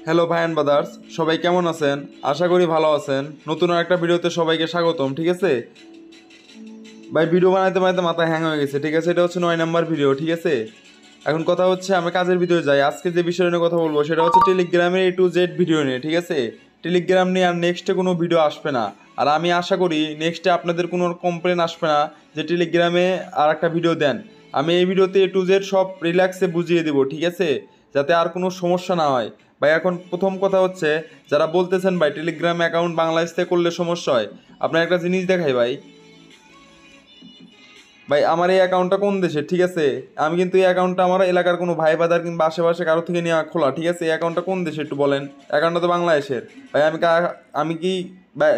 Hello ভাই and brothers, সবাই কেমন আছেন? আশা করি ভালো আছেন। নতুন একটা ভিডিওতে সবাইকে স্বাগতম। ঠিক আছে ভাই, ভিডিও বানাইতে বানাইতে মাথা হ্যাং হয়ে গেছে। ঠিক আছে, এটা হচ্ছে 9 নাম্বার ভিডিও। ঠিক আছে, এখন কথা হচ্ছে আমি কাজের ভিডিও যাই। আজকে যে বিষয় নিয়ে কথা বলবো সেটা হচ্ছে টেলিগ্রামের A to Z ভিডিও নিয়ে। ঠিক আছে, টেলিগ্রাম নিয়ে আর নেক্সটে কোনো ভিডিও আসবে না। আর আমি আশা করি নেক্সটে আপনাদের কোনো কমপ্লেন আসবে না যে টেলিগ্রামে আর একটা ভিডিও দেন। আমি এই ভিডিওতে A to Z সব রিল্যাক্সে বুঝিয়ে দেবো। ঠিক আছে, যাতে আর কোনো সমস্যা না হয়। ভাই এখন প্রথম কথা হচ্ছে, যারা বলতেছেন ভাই টেলিগ্রাম অ্যাকাউন্ট বাংলাদেশ থেকে করলে সমস্যা হয়, আপনার একটা জিনিস দেখাই ভাই। ভাই আমার এই অ্যাকাউন্টটা কোন দেশে? ঠিক আছে, আমি কিন্তু এই অ্যাকাউন্টটা আমার এলাকার কোনো ভাই বাদার কিংবা আশেপাশে কারো থেকে নিয়ে খোলা। ঠিক আছে, এই অ্যাকাউন্টটা কোন দেশে একটু বলেন। অ্যাকাউন্টটা তো বাংলাদেশের। ভাই আমি কি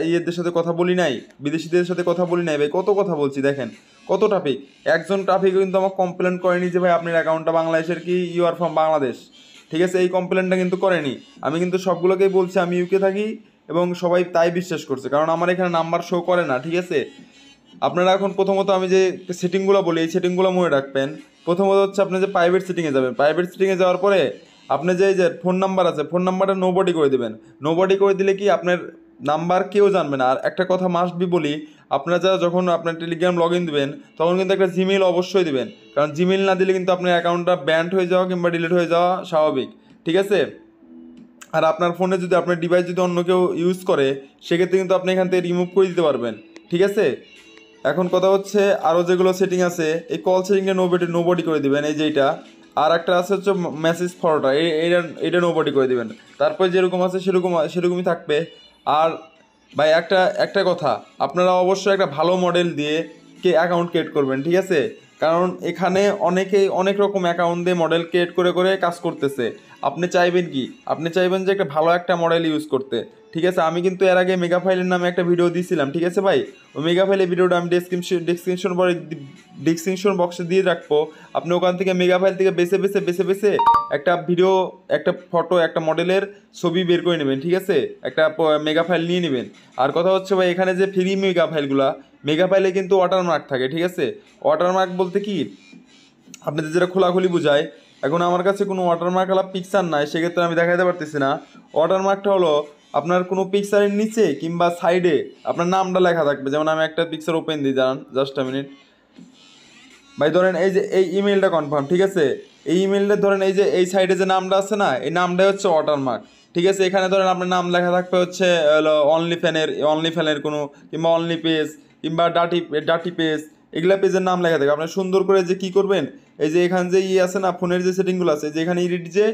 ইয়েদের সাথে কথা বলি নাই, বিদেশিদের সাথে কথা বলি নাই? ভাই কত কথা বলছি দেখেন, কত ট্রাফিক। একজন ট্রাফিক কিন্তু আমার কমপ্লেন করেনি যে ভাই আপনার অ্যাকাউন্টটা বাংলাদেশের কি, ইউ আর ফ্রম বাংলাদেশ। ঠিক আছে, এই কমপ্লেনটা কিন্তু করেনি। আমি কিন্তু সবগুলোকেই বলছি আমি ইউকে থাকি, এবং সবাই তাই বিশ্বাস করছে, কারণ আমার এখানে নাম্বার শো করে না। ঠিক আছে, আপনারা এখন প্রথমত আমি যে সেটিংগুলো বলি এই সেটিংগুলো মনে রাখবেন। প্রথমত হচ্ছে আপনি যে প্রাইভেট সেটিংয়ে যাবেন, প্রাইভেট সেটিংয়ে যাওয়ার পরে আপনি যে ফোন নাম্বার আছে, ফোন নাম্বারটা নোবডি করে দেবেন। নোবডি করে দিলে কি আপনার নাম্বার কেউ জানবে না। আর একটা কথা মাস্ট বি বলি, আপনারা যারা যখন আপনার টেলিগ্রাম লগ ইন দেবেন তখন কিন্তু একটা জিমেইল অবশ্যই দেবেন, কারণ জিমেইল না দিলে কিন্তু আপনার অ্যাকাউন্টটা ব্যান্ড হয়ে যাওয়া কিংবা ডিলিট হয়ে যাওয়া স্বাভাবিক। ঠিক আছে, আর আপনার ফোনে যদি আপনার ডিভাইস যদি অন্য কেউ ইউজ করে সেক্ষেত্রে কিন্তু আপনি এখান থেকে রিমুভ করে দিতে পারবেন। ঠিক আছে, এখন কথা হচ্ছে আরও যেগুলো সেটিং আছে, এই কল সেটিংটা নোবডি করে দিবেন, এই যে এইটা। আর একটা আছে হচ্ছে মেসেজ ফরওয়ার্ডার, এইটা এইটা নোবডি করে দিবেন। তারপর যেরকম আছে সেরকমই থাকবে। আর ভাই একটা একটা কথা, আপনারা অবশ্যই একটা ভালো মডেল দিয়ে অ্যাকাউন্ট ক্রিয়েট করবেন। ঠিক আছে, কারণ এখানে অনেকেই অনেক রকম অ্যাকাউন্ট দিয়ে মডেল ক্রিয়েট করে করে কাজ করতেছে। আপনি চাইবেন কি, আপনি চাইবেন যে একটা ভালো একটা মডেল ইউজ করতে। ঠিক আছে, আমি কিন্তু এর আগে মেগা ফাইলের নামে একটা ভিডিও দিয়েছিলাম। ঠিক আছে ভাই, ওই মেগা ফাইলের ভিডিওটা আমি ডিসক্রিপশন বক্সে দিয়ে রাখবো। আপনি ওখান থেকে মেগা ফাইল থেকে বেছে বেছে বেছে বেছে একটা ভিডিও, একটা ফটো, একটা মডেলের ছবি বের করে নেবেন। ঠিক আছে, একটা মেগা ফাইল নিয়ে নেবেন। আর কথা হচ্ছে ভাই, এখানে যে ফ্রি মেগা ফাইলে কিন্তু ওয়াটারমার্ক থাকে। ঠিক আছে, ওয়াটারমার্ক বলতে কি আপনাদের যেটা খোলাখুলি বোঝায়। এখন আমার কাছে কোনো ওয়াটারমার্ক আলা পিকচার নাই, সেক্ষেত্রে আমি দেখাতে পারতেছি না। ওয়াটারমার্কটা হলো আপনার কোনো পিকচারের নিচে কিংবা সাইডে আপনার নামটা লেখা থাকবে। যেমন আমি একটা পিকচার ওপেন দিই, জানান জাস্ট আ মিনিট। ভাই ধরেন এই যে এই ইমেলটা কনফার্ম। ঠিক আছে, এই ইমেলটা ধরেন এই যে এই সাইডে যে নামটা আছে না, এই নামটাই হচ্ছে ওয়াটারমার্ক। ঠিক আছে, এখানে ধরেন আপনার নাম লেখা থাকবে হচ্ছে হলো অনলি ফ্যানের কোনো, কিংবা অনলি পেজ, কিংবা ডাটি ডাটি পেজ, এগুলা পেজের নাম লেখা থাকে। আপনার সুন্দর করে যে কী করবেন, এই যে এখানে যে আছে না ফোনের যে সেটিংগুলো আছে, যে এখানে ইডিট যে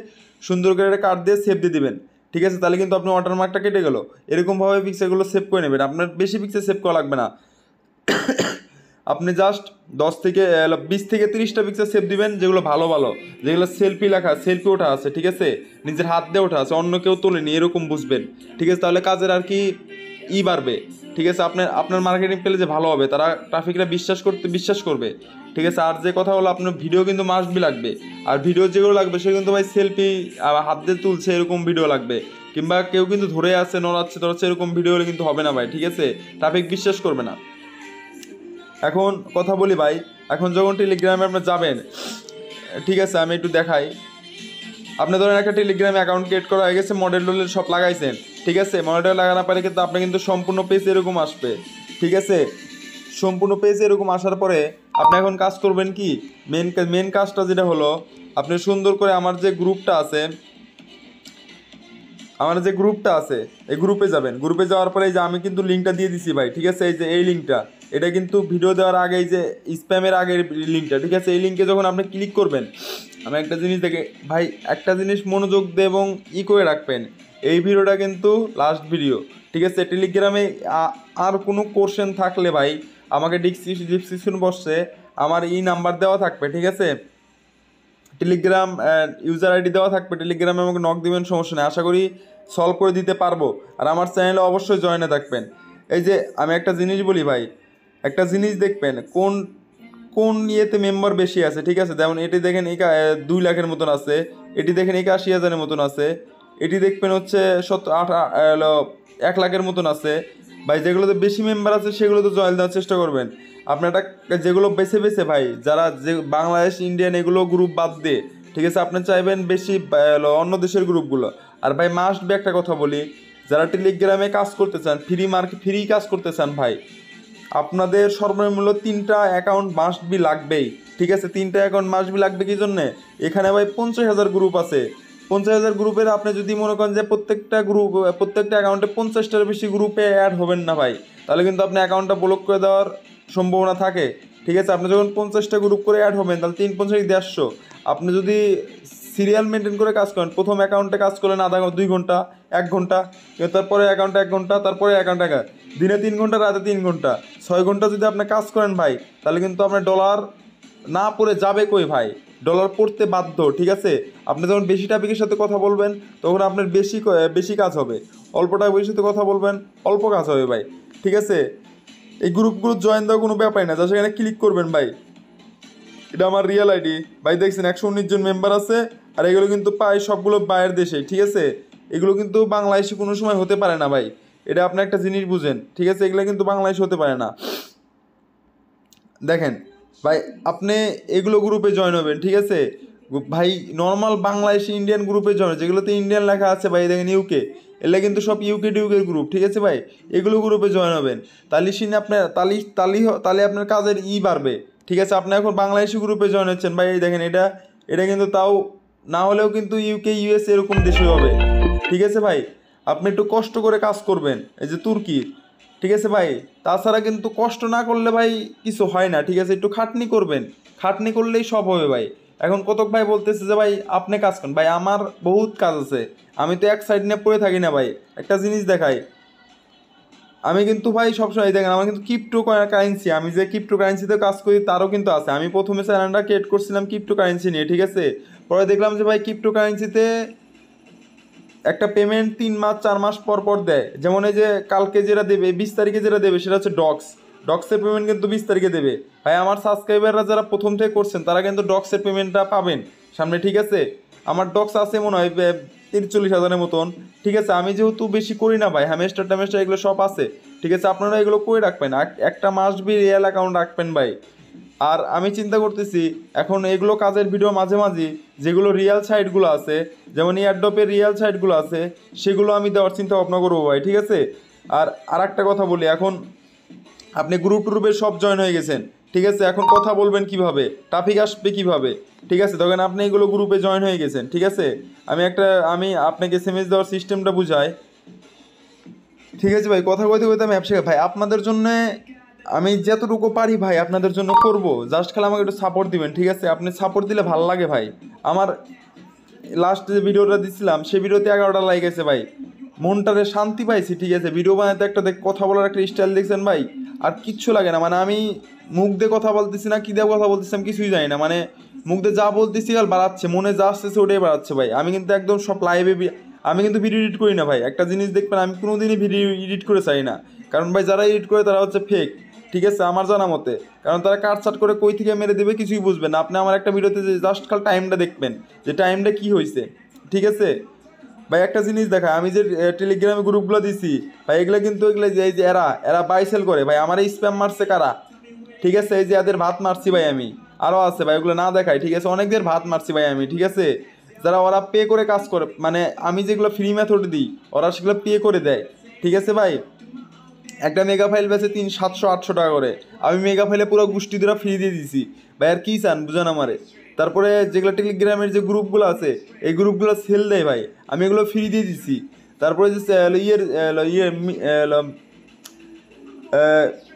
সুন্দর করে একটা কার্ড দিয়ে সেভ দিয়ে দিবেন। ঠিক আছে, তাহলে কিন্তু আপনার ওয়াটারমার্কটা কেটে গেলো। এরকমভাবে পিকচারগুলো সেভ করে নেবেন, আপনার বেশি পিকচার সেভ করা লাগবে না। আপনি জাস্ট 20 থেকে 30টা পিকচার সেভ দিবেন, যেগুলো ভালো ভালো, যেগুলো সেলফি ওঠা আছে। ঠিক আছে, নিজের হাত দিয়ে ওঠা আছে, অন্য কেউ তোলেনি, এরকম বুঝবেন। ঠিক আছে, তাহলে কাজের আর কি বাড়বে। ঠিক আছে, আপনার আপনার মার্কেটিং পেলে যে ভালো হবে, তারা ট্রাফিকরা বিশ্বাস করবে। ঠিক আছে, আর যে কথা হলো আপনার ভিডিও কিন্তু মাস্ট বি লাগবে। আর ভিডিও যেগুলো লাগবে সেগুলো কিন্তু ভাই সেলফি হাত দিয়ে তুলছে এরকম ভিডিও লাগবে, কিংবা কেউ কিন্তু ধরে আছে নড়াচ্ছে এরকম ভিডিও হলে কিন্তু হবে না ভাই। ঠিক আছে, ট্রাফিক বিশ্বাস করবে না। এখন কথা বলি ভাই, এখন যখন টেলিগ্রামে আপনি যাবেন, ঠিক আছে আমি একটু দেখাই। আপনি ধরেন একটা টেলিগ্রামে অ্যাকাউন্ট ক্রিয়েট করা হয়ে গেছে, মডেল সব লাগাইছেন। ঠিক আছে, মডেল লাগানো পারে কিন্তু আপনি কিন্তু সম্পূর্ণ পেজ এরকম আসবে। ঠিক আছে, সম্পূর্ণ পেজ এরকম আসার পরে আপনি এখন কাজ করবেন কি, মেন কাজটা যেটা হলো, আপনি সুন্দর করে আমার যে গ্রুপটা আছে এই গ্রুপে যাবেন। গ্রুপে যাওয়ার পরে এই যে আমি কিন্তু লিঙ্কটা দিয়ে দিছি ভাই। ঠিক আছে, এই যে এই লিঙ্কটা, এটা কিন্তু ভিডিও দেওয়ার আগে এই যে স্প্যামের আগের লিঙ্কটা। ঠিক আছে, এই লিঙ্কে যখন আপনি ক্লিক করবেন, আমি একটা জিনিস দেখে ভাই, একটা জিনিস মনোযোগ দিয়ে এবং করে রাখবেন, এই ভিডিওটা কিন্তু লাস্ট ভিডিও। ঠিক আছে, টেলিগ্রামে আর কোনো কোশ্চেন থাকলে ভাই আমাকে ডিসক্রিপশন বক্সে আমার নাম্বার দেওয়া থাকবে। ঠিক আছে, টেলিগ্রাম ইউজার আইডি দেওয়া থাকবে, টেলিগ্রামে আমাকে নক দিবেন, সমস্যা নেই, আশা করি সলভ করে দিতে পারবো। আর আমার চ্যানেলে অবশ্যই জয়েনে থাকবেন। এই যে আমি একটা জিনিস বলি ভাই, একটা জিনিস দেখবেন কোন কোন ইয়েতে মেম্বার বেশি আছে। ঠিক আছে, যেমন এটি দেখেন 2 লাখের মতন আছে, এটি দেখেন 81,000-এর মতন আছে, এটি দেখবেন হচ্ছে 1 লাখের মতন আছে। ভাই যেগুলোতে বেশি মেম্বার আছে সেগুলো তো জয়েন দেওয়ার চেষ্টা করবেন। আপনার যেগুলো বেছে বেছে ভাই, যারা যে বাংলাদেশ ইন্ডিয়ান এগুলো গ্রুপ বাদ দিয়ে, ঠিক আছে, আপনি চাইবেন বেশি অন্য দেশের গ্রুপগুলো। আর ভাই মাস্ট বি একটা কথা বলি, যারা টেলিগ্রামে কাজ করতে চান, ফ্রি কাজ করতে চান ভাই, আপনাদের সর্বনিম্ন 3টা অ্যাকাউন্ট মাস্ট বি লাগবেই। ঠিক আছে, 3টা অ্যাকাউন্ট মাস্ট বি লাগবে কি জন্যে, এখানে ভাই 50,000 গ্রুপ আছে। 50,000 গ্রুপের আপনি যদি মনে করেন যে প্রত্যেকটা অ্যাকাউন্টে 50টার বেশি গ্রুপে অ্যাড হবেন না ভাই, তাহলে কিন্তু আপনি অ্যাকাউন্টটা ব্লক করে দেওয়ার সম্ভাবনা থাকে। ঠিক আছে, আপনি যখন 50টা গ্রুপ করে অ্যাড হবেন, তাহলে 3×50 = 150। আপনি যদি সিরিয়াল মেনটেন করে কাজ করেন, প্রথম অ্যাকাউন্টে কাজ করলেন 2 ঘন্টা 1 ঘন্টা, তারপরে অ্যাকাউন্টে 1 ঘন্টা, তারপরে অ্যাকাউন্টে দিনে 3 ঘন্টা, রাতে 3 ঘন্টা, 6 ঘন্টা যদি আপনি কাজ করেন ভাই, তাহলে কিন্তু আপনার ডলার না পড়ে যাবে কই ভাই, ডলার পড়তে বাধ্য। ঠিক আছে, আপনি যখন বেশি টপিকের সাথে কথা বলবেন, তখন আপনার বেশি কাজ হবে। অল্প টপিকের সাথে কথা বলবেন, অল্প কাজ হবে ভাই। ঠিক আছে, এই গ্রুপগুলো জয়েন দেওয়ার কোনো ব্যাপারই না, যা সেখানে ক্লিক করবেন ভাই। এটা আমার রিয়েল আইডি ভাই, দেখছেন 119 জন মেম্বার আছে। আর এগুলো কিন্তু পায় সবগুলো বাইরের দেশে। ঠিক আছে, এগুলো কিন্তু বাংলাদেশে কোনো সময় হতে পারে না ভাই, এটা আপনি একটা জিনিস বুঝেন। ঠিক আছে, এগুলো কিন্তু বাংলাদেশে হতে পারে না। দেখেন ভাই, আপনি এগুলো গ্রুপে জয়েন হবেন। ঠিক আছে ভাই, নর্মাল বাংলাদেশি ইন্ডিয়ান গ্রুপে জয়েন, যেগুলোতে ইন্ডিয়ান লেখা আছে ভাই, দেখেন ইউকে, এগুলো কিন্তু সব ইউকের গ্রুপ। ঠিক আছে ভাই, এগুলো গ্রুপে জয়েন হবেন, তাহলে আপনার কাজের বাড়বে। ঠিক আছে, আপনি এখন বাংলাদেশি গ্রুপে জয়েন হচ্ছেন ভাই, দেখেন এটা কিন্তু তাও না হলেও কিন্তু ইউকে ইউএস এরকম দেশে হবে। ঠিক আছে ভাই, আপনি একটু কষ্ট করে কাজ করবেন, এই যে তুর্কি। ঠিক আছে ভাই, তাছাড়া কিন্তু কষ্ট না করলে ভাই কিছু হয় না। ঠিক আছে, একটু খাটনি করবেন, খাটনি করলেই সব হবে ভাই। এখন কতক ভাই বলতেছে যে ভাই আপনি কাজ করেন, ভাই আমার বহুত কাজ আছে, আমি তো এক সাইড নিয়ে পড়ে থাকি না ভাই। একটা জিনিস দেখাই, আমি কিন্তু ভাই সবসময় দেখেন, আমার কিন্তু ক্রিপ্টো কারেন্সি, আমি যে ক্রিপ্টো কারেন্সিতে কাজ করি তারও কিন্তু আছে। আমি প্রথমে চ্যানেলটা ক্রিয়েট করছিলাম ক্রিপ্টো কারেন্সি নিয়ে। ঠিক আছে, পরে দেখলাম যে ভাই ক্রিপ্টো কারেন্সিতে একটা পেমেন্ট 3 মাস 4 মাস পর পর দেয়। যেমন এই যে কালকে যেটা দেবে 20 তারিখে যেটা দেবে, সেটা হচ্ছে ডক্সের পেমেন্ট কিন্তু 20 তারিখে দেবে ভাই। আমার সাবস্ক্রাইবাররা যারা প্রথম থেকে করছেন, তারা কিন্তু ডক্সের পেমেন্টটা পাবেন সামনে। ঠিক আছে, আমার ডক্স আছে মনে হয় 43,000-এর মতন। ঠিক আছে, আমি যেহেতু বেশি করি না ভাই, হ্যামেস্টার ট্যামেস্টার এগুলো সব আছে। ঠিক আছে, আপনারা এগুলো করে রাখবেন, একটা মাস্ট বি রিয়েল অ্যাকাউন্ট রাখবেন ভাই। আর আমি চিন্তা করতেছি এখন এগুলো কাজের ভিডিও মাঝে মাঝে, যেগুলো রিয়েল সাইটগুলো আছে, যেমন এয়ারড্রপের রিয়েল সাইটগুলো আছে, সেগুলো আমি দেওয়ার চিন্তা ভাবনা করবো ভাই। ঠিক আছে, আর একটা কথা বলি, এখন আপনি গ্রুপ ট্রুপে সব জয়েন হয়ে গেছেন। ঠিক আছে, এখন কথা বলবেন কিভাবে, ট্রাফিক আসবে কিভাবে। ঠিক আছে, তখন আপনি এগুলো গ্রুপে জয়েন হয়ে গেছেন। ঠিক আছে, আমি আপনাকে এসএমএস দেওয়ার সিস্টেমটা বুঝাই। ঠিক আছে ভাই, কথা কইতে কইতে আমি অ্যাপসে ভাই আপনাদের জন্য আমি যতটুকু পারি ভাই আপনাদের জন্য করব, জাস্ট খালি আমাকে একটু সাপোর্ট দিবেন। ঠিক আছে, আপনি সাপোর্ট দিলে ভালো লাগে ভাই। আমার লাস্ট যে ভিডিওটা দিছিলাম, সেই ভিডিওতে 11টা লাইক আছে ভাই, মনটারে শান্তি পাইছি। ঠিক আছে, ভিডিও বানাতে একটা কথা বলার একটা স্টাইল দেখছেন ভাই, আর কিচ্ছু লাগে না। মানে আমি মুখ দিয়ে কথা বলতেছি না, কী দিয়ে কথা বলতেছি আমি কিছুই জানি না, মানে মুখ দিয়ে যা বলতেছি আর বাড়াচ্ছে, মনে যা আসতেছে ওটাই বাড়াচ্ছে ভাই। আমি কিন্তু একদম সব লাইভে, আমি কিন্তু ভিডিও এডিট করি না ভাই। একটা জিনিস দেখবেন, আমি কোনো দিনই ভিডিও এডিট করে চাই না, কারণ ভাই যারা এডিট করে তারা হচ্ছে ফেক। ঠিক আছে, আমার জানা মতে, কারণ তারা কাটছাট করে কই থেকে মেরে দেবে কিছুই বুঝবেন না। আপনি আমার একটা ভিডিওতে যে জাস্ট খাল টাইমটা দেখবেন, যে টাইমটা কী হয়েছে। ঠিক আছে ভাই, একটা জিনিস দেখা, আমি যে টেলিগ্রামে গ্রুপগুলো দিছি ভাই, এগুলো কিন্তু এই যে এরা বাই সেল করে ভাই, আমার এই স্প্যাম মারছে কারা। ঠিক আছে, এই যে এদের ভাত মারছি ভাই আমি, আরও আছে ভাই, ওগুলো না দেখাই। ঠিক আছে, অনেকদের ভাত মারছি ভাই আমি। ঠিক আছে, ওরা পে করে কাজ করে, মানে আমি যেগুলো ফ্রি মেথড দিই, ওরা সেগুলো পে করে দেয়। ঠিক আছে ভাই, একটা মেগা ফাইল বেছে 700-800 টাকা করে, আমি মেগা ফাইলে পুরো গোষ্ঠী ধরে ফ্রি দিয়ে দিছি ভাই। আর কী চান বুঝান আমারে। তারপরে যেগুলো টেলিগ্রামের যে গ্রুপগুলো আছে, এই গ্রুপগুলো সেল দেয় ভাই, আমি এগুলো ফ্রি দিয়ে দিছি। তারপরে যে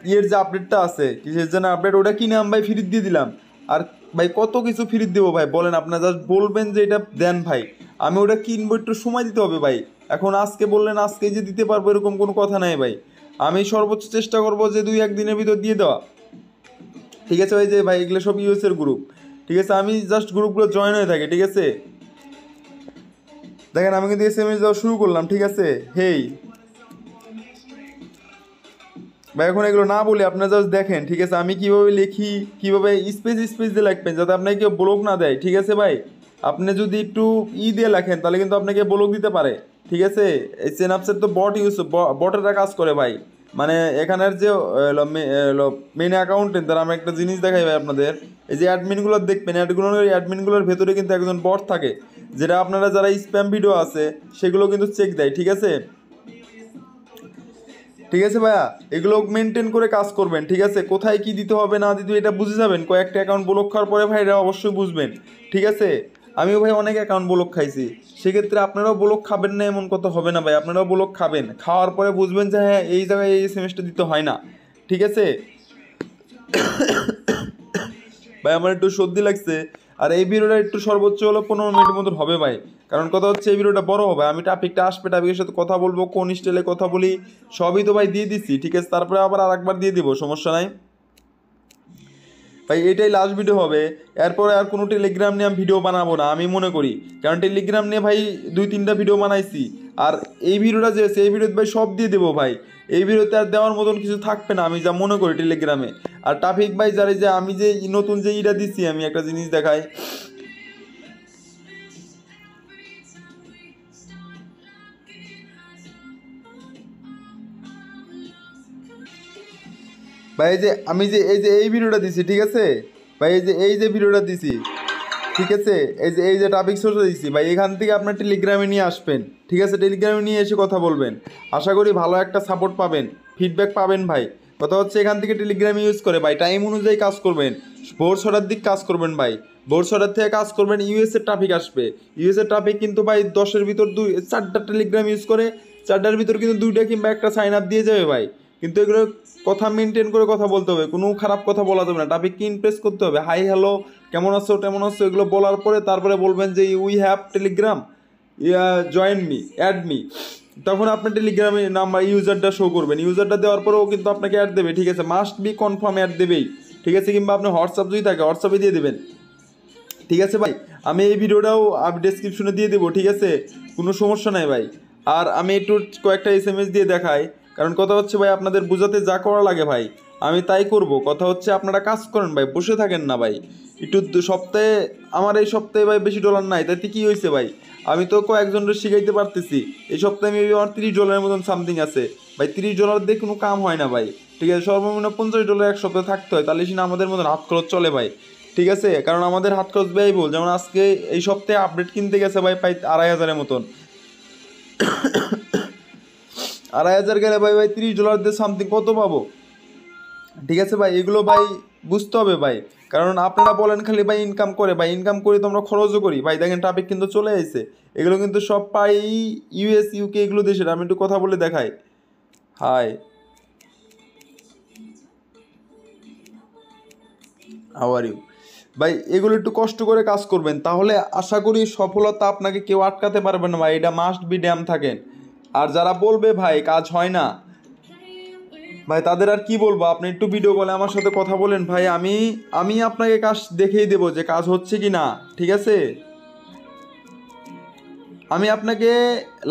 ইয়ের যে আপডেটটা আছে, কিসের জন্য আপডেট, ওটা কিনে আমি ভাই ফ্রি দিয়ে দিলাম। আর ভাই কত কিছু ফ্রি দেবো ভাই বলেন, আপনার জাস্ট বলবেন যে এটা দেন ভাই, আমি ওটা কিনবো, একটু সময় দিতে হবে ভাই। এখন আজকে বললেন আজকে যে দিতে পারবো এরকম কোনো কথা নাই ভাই, আমি সর্বোচ্চ চেষ্টা করবো যে 2-1 দিনের ভিতর দিয়ে দেওয়া। ঠিক আছে ভাই, যে ভাই এগুলো সব ইউএসের গ্রুপ। ঠিক আছে, আমি জাস্ট গ্রুপগুলো জয়েন হয়ে থাকি। ঠিক আছে, দেখেন আমি কিন্তু এসএমএস দেওয়া শুরু করলাম। ঠিক আছে, হেই ভাই, এখন এগুলো না বলে আপনারা জাস্ট দেখেন। ঠিক আছে, আমি কীভাবে লিখি, কীভাবে স্পেস দিয়ে লিখবেন, যাতে আপনাকে কেউ ব্লক না দেয়। ঠিক আছে ভাই, আপনি যদি একটু দিয়ে লেখেন, তাহলে কিন্তু আপনাকে ব্লক দিতে পারে। ঠিক আছে, এই সেনাপসের তো বটেরা কাজ করে ভাই। মানে এখানের যে মেন অ্যাকাউন্টেন্ট তার আমি একটা জিনিস দেখাই ভাই আপনাদের। এই যে অ্যাডমিনগুলো দেখবেন, অ্যাডমিনগুলোর ভেতরে কিন্তু একজন বট থাকে, যেটা আপনারা যারা স্প্যাম ভিডিও আছে সেগুলো কিন্তু চেক দেয়। ঠিক আছে, ঠিক আছে ভাইয়া, এগুলো মেনটেন করে কাজ করবেন। ঠিক আছে, কোথায় কি দিতে হবে না দিতে হবে এটা বুঝে যাবেন। কয়েকটা অ্যাকাউন্ট ব্লক খাওয়ার পরে ভাই এটা অবশ্যই বুঝবেন। ঠিক আছে, আমিও ভাই অনেক অ্যাকাউন্ট ব্লক খাইছি, সেক্ষেত্রে আপনারাও ব্লক খাবেন না এমন কথা হবে না ভাই, আপনারাও ব্লক খাবেন, খাওয়ার পরে বুঝবেন যে হ্যাঁ এই জায়গায় এই সেমিস্টার দিতে হয় না। ঠিক আছে ভাই, আমার একটু সর্দি লাগছে, আর এই ভিডিওটা একটু সর্বোচ্চ হলো 15 মিনিটের মতন হবে ভাই। কারণ কথা হচ্ছে এই ভিডিওটা বড় হবে, আমি টপিকটা আসবে, টপিকের সাথে কথা বলবো, কোন স্টাইলে কথা বলি সবই তো ভাই দিয়ে দিচ্ছি। ঠিক আছে, তারপরে আবার আরেকবার দিয়ে দিব, সমস্যা নাই ভাই। এটাই লাস্ট ভিডিও হবে, এরপরে আর কোনো টেলিগ্রাম নিয়ে আমি ভিডিও বানাবো না আমি মনে করি। কারণ টেলিগ্রাম নিয়ে ভাই 2-3টা ভিডিও বানাইছি, আর এই ভিডিওটা যে আছে এই ভিডিওতে ভাই সব দিয়ে দেবো ভাই। এই ভিডিওতে আর দেওয়ার মতন কিছু থাকবে না আমি যা মনে করি টেলিগ্রামে। আর ট্রাফিক ভাই যারা যে আমি যে নতুন যে ইটা দিচ্ছি, আমি একটা জিনিস দেখাই ভাই। এই যে আমি যে এই ভিডিওটা দিছি, ঠিক আছে ভাই, এই যে ভিডিওটা দিছি, ঠিক আছে, এই যে টপিক সোর্সটা দিচ্ছি ভাই, এখান থেকে আপনার টেলিগ্রামে নিয়ে আসবেন। ঠিক আছে, টেলিগ্রামে নিয়ে এসে কথা বলবেন, আশা করি ভালো একটা সাপোর্ট পাবেন, ফিডব্যাক পাবেন ভাই। কথা হচ্ছে এখান থেকে টেলিগ্রাম ইউজ করে ভাই টাইম অনুযায়ী কাজ করবেন, ভোর 6টার দিক কাজ করবেন ভাই, ভোর 6টার থেকে কাজ করবেন। ইউএসের ট্রাফিক আসবে, ইউএসের ট্রাফিক কিন্তু ভাই 10-এর ভিতর 4টা টেলিগ্রাম ইউজ করে, 4টার ভিতর কিন্তু 2টা কিংবা একটা সাইন আপ দিয়ে যাবে ভাই। কিন্তু এগুলো কথা মেনটেন করে কথা বলতে হবে, কোনো খারাপ কথা বলা যাবে না, টপিককে ইমপ্রেস করতে হবে। হাই হ্যালো, কেমন আছো কেমন আছো এগুলো বলার পরে তারপরে বলবেন যে we have Telegram, join me, add me, তখন আপনি টেলিগ্রামে নাম্বার ইউজারটা শো করবেন, ইউজারটা দেওয়ার পরেও কিন্তু আপনাকে অ্যাড দেবে। ঠিক আছে, মাস্ট বি কনফার্ম অ্যাড দেবেই। ঠিক আছে, কিংবা আপনি হোয়াটসঅ্যাপ যদি থাকে হোয়াটসঅ্যাপে দিয়ে দেবেন। ঠিক আছে ভাই, আমি এই ভিডিওটাও ডেসক্রিপশনে দিয়ে দেবো। ঠিক আছে, কোনো সমস্যা নাই ভাই। আর আমি একটু কয়েকটা এসএমএস দিয়ে দেখাই, কারণ কথা হচ্ছে ভাই আপনাদের বোঝাতে যা করা লাগে ভাই আমি তাই করব। কথা হচ্ছে আপনারা কাজ করেন ভাই, বসে থাকেন না ভাই। একটু সপ্তাহে, আমার এই সপ্তাহে ভাই বেশি ডলার নাই, তাতে কী হয়েছে ভাই, আমি তো কয়েকজনের শিখাইতে পারতেছি। এই সপ্তাহে মেবি আমার $30 মতন সামথিং আছে ভাই। $30 দিয়ে কোনো কাম হয় না ভাই। ঠিক আছে, সর্বনিম্ন $50 এক সপ্তাহে থাকতে হয়, তাহলে সিনা আমাদের মতন হাত খরচ চলে ভাই। ঠিক আছে, কারণ আমাদের হাত খরচ ব্যয়বহুল। যেমন আজকে এই সপ্তাহে আপডেট কিনতে গেছে ভাই প্রায় 2,500-এর মতন। 2,500 গেলে ভাই ভাই $30 দিয়ে সামথিং কত পাবো? ঠিক আছে ভাই, এগুলো ভাই বুঝতে হবে ভাই। কারণ আপনারা বলেন খালি ভাই ইনকাম করে, ভাই ইনকাম করি তো আমরা খরচও করি ভাই। দেখেন টপিক কিন্তু চলে আসছে, এগুলো কিন্তু সব পাই ইউএস ইউকে এগুলো দেশের। আমি একটু কথা বলে দেখাই। হাই, হাউ আর ইউ ভাই। এগুলো একটু কষ্ট করে কাজ করবেন, তাহলে আশা করি সফলতা আপনাকে কেউ আটকাতে পারবে না ভাই, এটা মাস্ট বি ড্যাম থাকেন। আর যারা বলবে ভাই কাজ হয় না ভাই, তাদের আর কি বলবো, আপনি একটু ভিডিও কলে আমার সাথে কথা বলেন ভাই, আমি আপনাকে কাজ দেখিয়ে দেবো যে কাজ হচ্ছে কি না। ঠিক আছে, আমি আপনাকে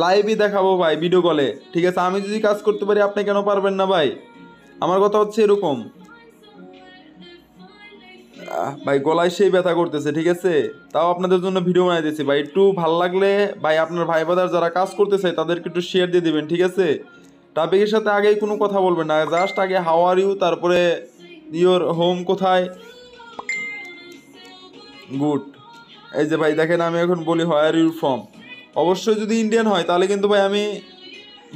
লাইভই দেখাবো ভাই ভিডিও কলে। ঠিক আছে, আমি যদি কাজ করতে পারি আপনি কেন পারবেন না ভাই? আমার কথা হচ্ছে এরকম। ভাই গলায় সেই ব্যথা করতেছে, ঠিক আছে, তাও আপনাদের জন্য ভিডিও বানাই দিয়েছি ভাই। একটু ভাল লাগলে ভাই আপনার ভাই বাদার যারা কাজ করতে চায় তাদেরকে একটু শেয়ার দিয়ে দিবেন। ঠিক আছে, টপিকের সাথে আগেই কোনো কথা বলবেন না, জাস্ট আগে হাউ আর ইউ, তারপরে ইওর হোম কোথায়, গুড। এই যে ভাই দেখেন আমি এখন বলি হাউ আর ইউ ফ্রম, অবশ্যই যদি ইন্ডিয়ান হয় তাহলে কিন্তু ভাই আমি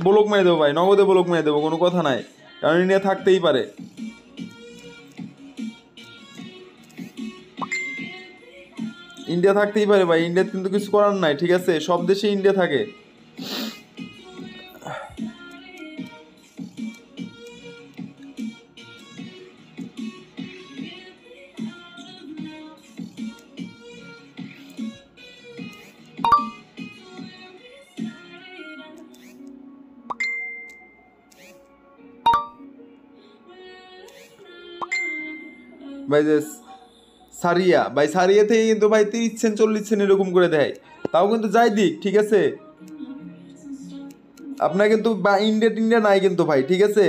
ব্লক মেরে দেবো ভাই, নগদে ব্লক মেরে দেবো, কোনো কথা নাই, কারণ ইন্ডিয়া থাকতেই পারে। ইন্ডিয়া থাকতেই পারে ভাই, ইন্ডিয়াতে কিন্তু কিছু করার নাই। ঠিক আছে, সব দেশে ইন্ডিয়া থাকে। ভাই যে সারিয়া ভাই, সারিয়া থেকে কিন্তু ভাই 30 সেন্ট 40 সেন্ট এরকম করে দেয়, তাও কিন্তু যাই দিক। ঠিক আছে, আপনার কিন্তু বা ইন্ডিয়া নাই কিন্তু ভাই। ঠিক আছে,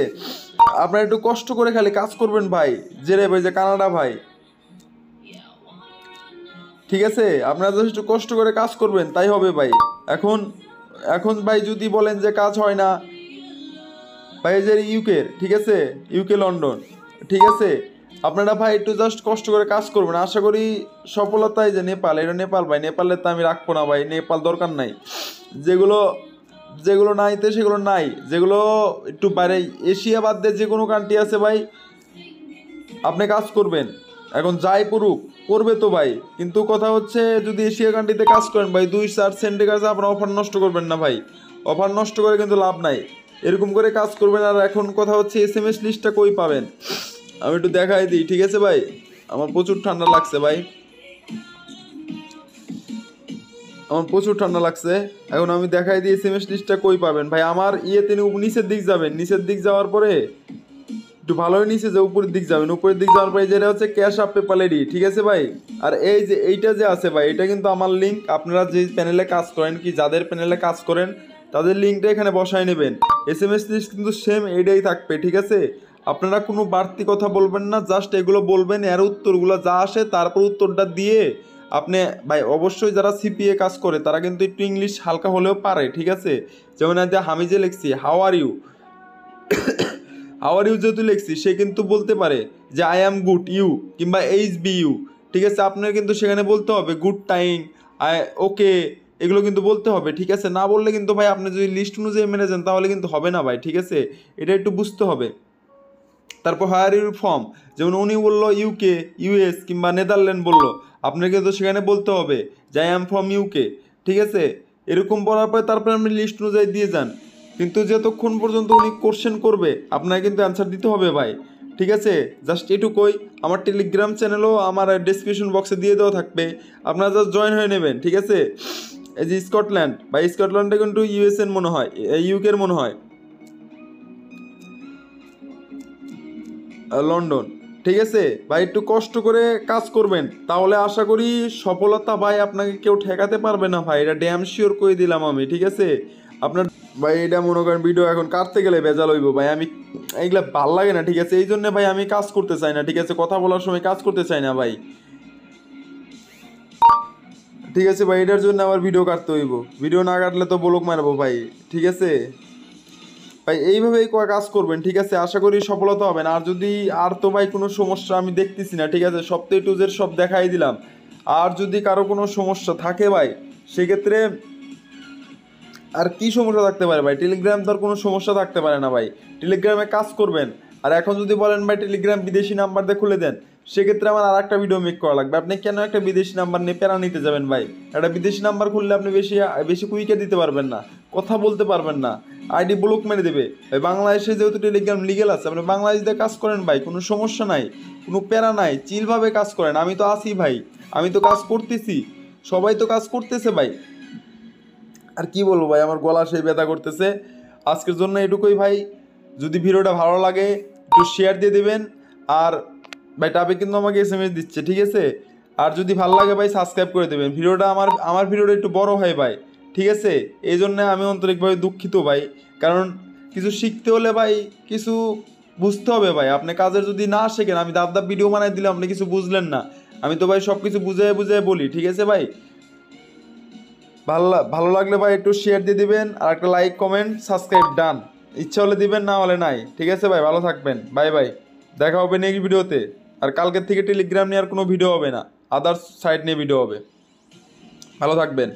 আপনার একটু কষ্ট করে খালি কাজ করবেন ভাই, জেরে ভাই যে কানাডা ভাই। ঠিক আছে, আপনারা যদি একটু কষ্ট করে কাজ করবেন তাই হবে ভাই। এখন এখন ভাই যদি বলেন যে কাজ হয় না ভাই এই যে ইউকের, ঠিক আছে, ইউকে লন্ডন, ঠিক আছে। আপনারা ভাই একটু জাস্ট কষ্ট করে কাজ করবেন, আশা করি সফলতায়। যে নেপাল, এটা নেপাল ভাই, নেপালে তো আমি রাখবো না ভাই, নেপাল দরকার নাই। যেগুলো যেগুলো নাইতে সেগুলো নাই, যেগুলো একটু বাইরে এশিয়া বাদ দিয়ে যে কোনো কান্ট্রি আছে ভাই, আপনি কাজ করবেন। এখন যাই পড়ুক, করবে তো ভাই, কিন্তু কথা হচ্ছে যদি এশিয়া কান্ট্রিতে কাজ করেন ভাই, 2-4 সেন্টের কাছে আপনার অফার নষ্ট করবেন না ভাই, অফার নষ্ট করে কিন্তু লাভ নাই। এরকম করে কাজ করবেন। আর এখন কথা হচ্ছে SMS লিস্টটা কই পাবেন, আমি একটু দেখাই দিই, ঠিক আছে ভাই। আমার প্রচুর ঠান্ডা লাগছে ভাই, আমার প্রচুর ঠান্ডা লাগছে। এখন আমি দেখাই দিই SMS লিস্টটা কই পাবেন ভাই। আমার ইয়েতে নিচের দিক যাবেন, নিচের দিক যাওয়ার পরে একটু ভালোই নিচে যে উপরের দিক যাবেন, উপরের দিক যাওয়ার পরে যেটা হচ্ছে ক্যাশ আপ পেপাল রেডি, ঠিক আছে ভাই। আর এই যে এইটা যে আছে ভাই, এটা কিন্তু আমার লিঙ্ক। আপনারা যে প্যানেলে কাজ করেন, কি যাদের প্যানেলে কাজ করেন তাদের লিঙ্কটা এখানে বসায় নেবেন। SMS লিস্ট কিন্তু সেম এইটাই থাকবে, ঠিক আছে। আপনারা কোনো বাড়তি কথা বলবেন না, জাস্ট এগুলো বলবেন, এর উত্তরগুলো যা আসে তারপর উত্তরটা দিয়ে আপনি ভাই। অবশ্যই যারা CPA কাজ করে তারা কিন্তু একটু ইংলিশ হালকা হলেও পারে, ঠিক আছে। যেমন আমি যে লিখছি হাউ আর ইউ, যেহেতু লিখছি, সে কিন্তু বলতে পারে যে আই অ্যাম গুড ইউ, কিংবা HBU, ঠিক আছে। আপনার কিন্তু সেখানে বলতে হবে গুড টাইম, ওকে, এগুলো কিন্তু বলতে হবে, ঠিক আছে। না বললে কিন্তু ভাই আপনি যদি লিস্ট অনুযায়ী মেনে যান তাহলে কিন্তু হবে না ভাই, ঠিক আছে। এটা একটু বুঝতে হবে। তারপর হায়ার ইউর ফর্ম, যেমন উনি বললো UK, US কিংবা নেদারল্যান্ড বললো, আপনাকে কিন্তু সেখানে বলতে হবে যে আই অ্যাম ফ্রম UK, ঠিক আছে। এরকম বলার পরে তারপরে আপনি লিস্ট অনুযায়ী দিয়ে যান। কিন্তু যতক্ষণ পর্যন্ত উনি কোশ্চেন করবে আপনাকে কিন্তু অ্যান্সার দিতে হবে ভাই, ঠিক আছে। জাস্ট এটুকুই। আমার টেলিগ্রাম চ্যানেলও আমার ডেসক্রিপশন বক্সে দিয়ে দেওয়া থাকবে, আপনারা জাস্ট জয়েন হয়ে নেবেন, ঠিক আছে। এই যে স্কটল্যান্ড, বা স্কটল্যান্ডে কিন্তু USA মনে হয়, UK মনে হয়, লন্ডন, ঠিক আছে ভাই। একটু কষ্ট করে কাজ করবেন, তাহলে আশা করি সফলতা ভাই আপনাকে কেউ ঠেকাতে পারবে না ভাই, এটা ড্যাম শিওর করে দিলাম আমি, ঠিক আছে। আপনার ভাই এটা মনে করেন ভিডিও এখন কাটতে গেলে ভেজাল হইব ভাই, আমি এইগুলা ভাল লাগে না, ঠিক আছে। এই জন্য ভাই আমি কাজ করতে চাই না, ঠিক আছে, কথা বলার সময় কাজ করতে চাই না ভাই, ঠিক আছে ভাই। এটার জন্য আমার ভিডিও কাটতে হইব, ভিডিও না কাটলে তো ব্লক মারবো ভাই, ঠিক আছে ভাই। এইভাবেই কাজ করবেন, ঠিক আছে, আশা করি সফলতা হবেন। আর যদি আর তো ভাই কোনো সমস্যা আমি দেখতেছি না, ঠিক আছে, সব তো A to Z সব দেখাই দিলাম। আর যদি কারো কোনো সমস্যা থাকে ভাই, সেক্ষেত্রে আর কি সমস্যা থাকতে পারে ভাই, টেলিগ্রাম তো আর কোনো সমস্যা থাকতে পারে না ভাই, টেলিগ্রামে কাজ করবেন। আর এখন যদি বলেন ভাই টেলিগ্রাম বিদেশি নাম্বার দিয়ে খুলে দেন, সেক্ষেত্রে আমার আর একটা ভিডিও মেক করা লাগবে। আপনি কেন একটা বিদেশি নাম্বার নিয়ে প্যারা নিতে যাবেন ভাই? একটা বিদেশি নাম্বার খুললে আপনি বেশি বেশি কুইকে দিতে পারবেন না, কথা বলতে পারবেন না, ID ব্লক মেরে দেবে ভাই। বাংলাদেশে যেহেতু টেলিগ্রাম লিগেল আছে, আপনি বাংলাদেশ দিয়ে কাজ করেন ভাই, কোনো সমস্যা নাই, কোনো প্যারা নাই, চিলভাবে কাজ করেন। আমি তো আছি ভাই, আমি তো কাজ করতেছি, সবাই তো কাজ করতেছে ভাই। আর কি বলবো ভাই, আমার গলা সেই ব্যথা করতেছে। আজকের জন্য এটুকুই ভাই। যদি ভিডিওটা ভালো লাগে একটু শেয়ার দিয়ে দেবেন। আর ভাই টাবে কিন্তু আমাকে SMS দিচ্ছে, ঠিক আছে। আর যদি ভালো লাগে ভাই সাবস্ক্রাইব করে দেবেন। ভিডিওটা আমার ভিডিওটা একটু বড় হয় ভাই, ঠিক আছে। এই জন্য আমি আন্তরিকভাবে দুঃখিত ভাই, কারণ কিছু শিখতে হলে ভাই কিছু বুঝতে হবে ভাই। আপনি কাজের যদি না শেখেন, আমি দাব ভিডিও বানাই দিলাম, আপনি কিছু বুঝলেন না। আমি তো ভাই সব কিছু বুঝে বুঝে বলি, ঠিক আছে ভাই। ভালো লাগলে ভাই একটু শেয়ার দিয়ে দিবেন, আর একটা লাইক কমেন্ট সাবস্ক্রাইব ডান। ইচ্ছা হলে দিবেন, না হলে নাই, ঠিক আছে ভাই। ভালো থাকবেন, বাই বাই। দেখা হবে নেক্সট ভিডিওতে। আর কালকের থেকে টেলিগ্রাম নিয়ে আর কোনো ভিডিও হবে না, আদার্স সাইট নিয়ে ভিডিও হবে। ভালো থাকবেন।